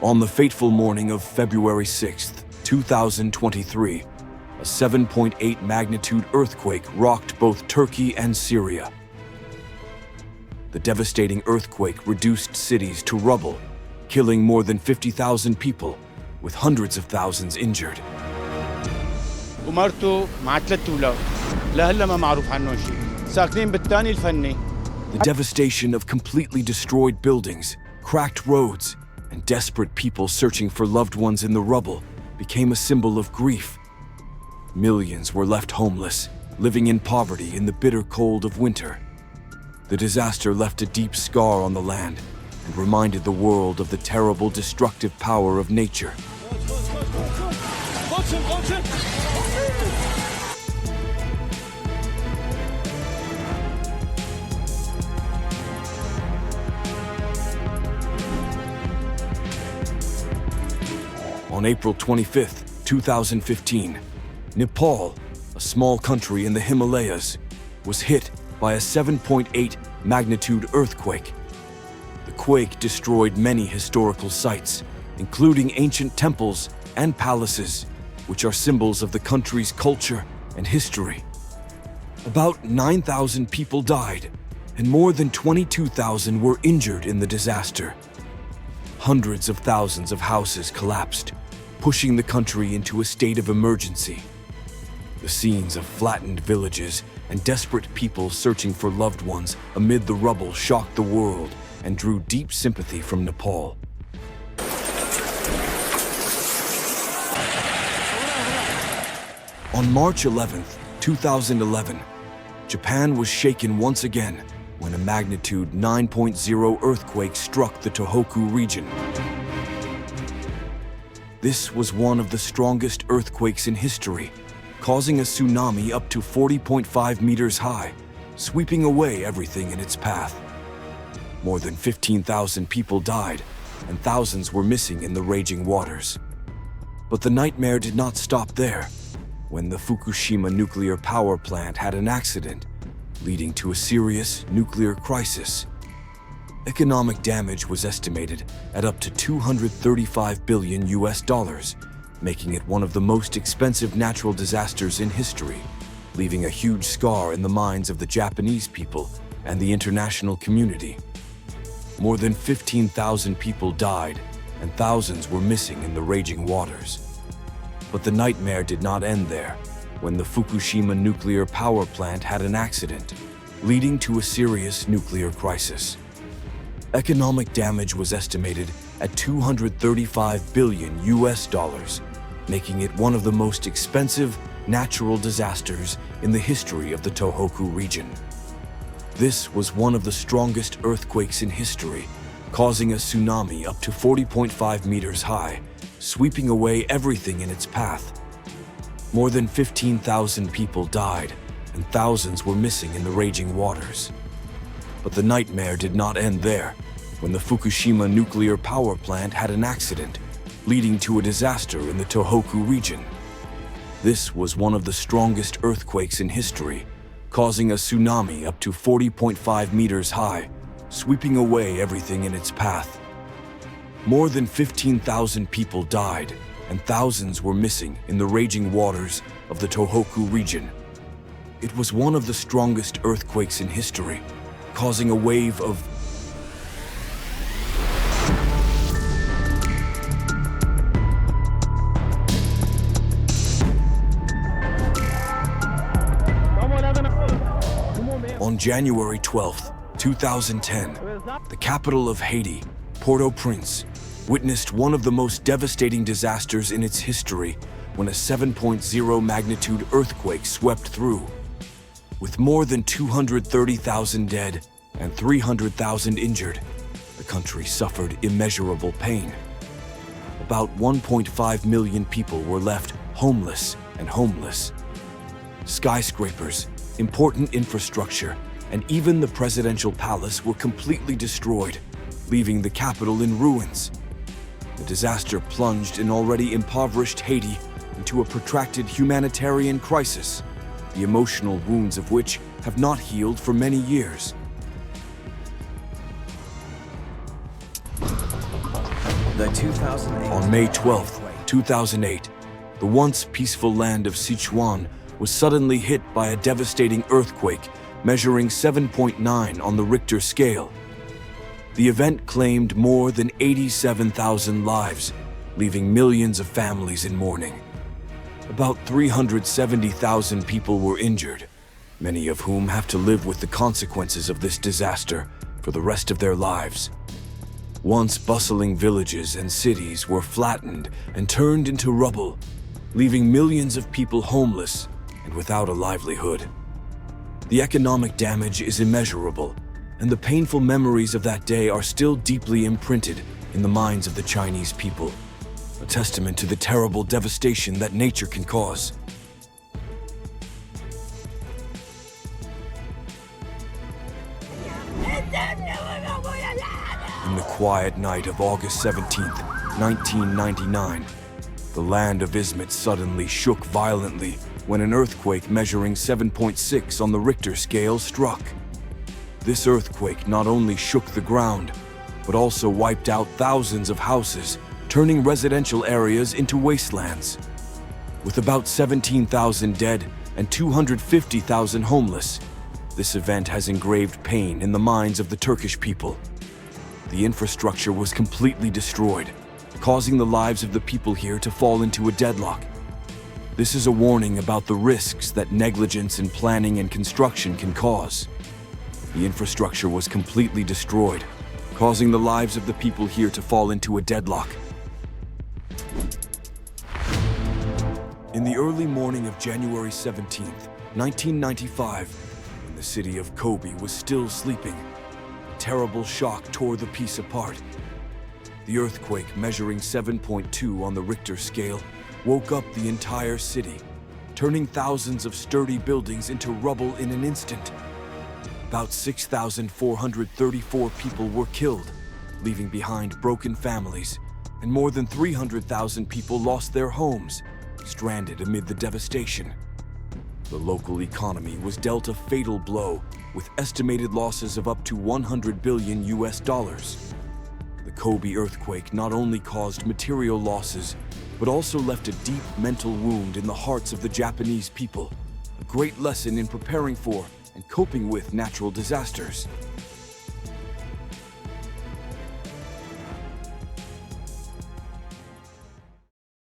On the fateful morning of February 6th, 2023, a 7.8 magnitude earthquake rocked both Turkey and Syria. The devastating earthquake reduced cities to rubble, killing more than 50,000 people, with hundreds of thousands injured. ومرته مع 3 أولاد لهلا ما معروف عنهم شيء ساكنين بالثاني الفني. The devastation of completely destroyed buildings, cracked roads, and desperate people searching for loved ones in the rubble became a symbol of grief. Millions were left homeless, living in poverty in the bitter cold of winter. The disaster left a deep scar on the land and reminded the world of the terrible destructive power of nature. On April 25th, 2015, Nepal, a small country in the Himalayas, was hit by a 7.8 magnitude earthquake. The quake destroyed many historical sites, including ancient temples and palaces, which are symbols of the country's culture and history. About 9,000 people died, and more than 22,000 were injured in the disaster. Hundreds of thousands of houses collapsed, pushing the country into a state of emergency. The scenes of flattened villages and desperate people searching for loved ones amid the rubble shocked the world and drew deep sympathy from Nepal. On March 11, 2011, Japan was shaken once again when a magnitude 9.0 earthquake struck the Tohoku region. This was one of the strongest earthquakes in history, causing a tsunami up to 40.5 meters high, sweeping away everything in its path. More than 15,000 people died, and thousands were missing in the raging waters. But the nightmare did not stop there, when the Fukushima nuclear power plant had an accident, leading to a serious nuclear crisis. Economic damage was estimated at up to $235 billion, making it one of the most expensive natural disasters in history, leaving a huge scar in the minds of the Japanese people and the international community. More than 15,000 people died, and thousands were missing in the raging waters. But the nightmare did not end there, when the Fukushima nuclear power plant had an accident, leading to a serious nuclear crisis. Economic damage was estimated at $235 billion, making it one of the most expensive natural disasters in the history of the Tohoku region. This was one of the strongest earthquakes in history, causing a tsunami up to 40.5 meters high, sweeping away everything in its path. More than 15,000 people died, and thousands were missing in the raging waters. But the nightmare did not end there, when the Fukushima nuclear power plant had an accident, leading to a disaster in the Tohoku region. This was one of the strongest earthquakes in history, causing a tsunami up to 40.5 meters high, sweeping away everything in its path. More than 15,000 people died, and thousands were missing in the raging waters of the Tohoku region. It was one of the strongest earthquakes in history, causing a wave of On January 12, 2010, the capital of Haiti, Port-au-Prince, witnessed one of the most devastating disasters in its history when a 7.0 magnitude earthquake swept through. With more than 230,000 dead and 300,000 injured, the country suffered immeasurable pain. About 1.5 million people were left homeless and homeless. Skyscrapers, important infrastructure, and even the presidential palace were completely destroyed, leaving the capital in ruins. The disaster plunged an already impoverished Haiti into a protracted humanitarian crisis, the emotional wounds of which have not healed for many years. The 2008 On May 12, 2008, the once peaceful land of Sichuan was suddenly hit by a devastating earthquake measuring 7.9 on the Richter scale. The event claimed more than 87,000 lives, leaving millions of families in mourning. About 370,000 people were injured, many of whom have to live with the consequences of this disaster for the rest of their lives. Once bustling villages and cities were flattened and turned into rubble, leaving millions of people homeless and without a livelihood. The economic damage is immeasurable, and the painful memories of that day are still deeply imprinted in the minds of the Chinese people, a testament to the terrible devastation that nature can cause. In the quiet night of August 17, 1999, the land of Izmit suddenly shook violently when an earthquake measuring 7.6 on the Richter scale struck. This earthquake not only shook the ground, but also wiped out thousands of houses, turning residential areas into wastelands. With about 17,000 dead and 250,000 homeless, this event has engraved pain in the minds of the Turkish people. The infrastructure was completely destroyed, causing the lives of the people here to fall into a deadlock. This is a warning about the risks that negligence in planning and construction can cause. The infrastructure was completely destroyed, causing the lives of the people here to fall into a deadlock. In the early morning of January 17, 1995, when the city of Kobe was still sleeping, a terrible shock tore the peace apart. The earthquake, measuring 7.2 on the Richter scale, woke up the entire city, turning thousands of sturdy buildings into rubble in an instant. About 6,434 people were killed, leaving behind broken families, and more than 300,000 people lost their homes, stranded amid the devastation. The local economy was dealt a fatal blow, with estimated losses of up to $100 billion. The Kobe earthquake not only caused material losses, but also left a deep mental wound in the hearts of the Japanese people, a great lesson in preparing for and coping with natural disasters.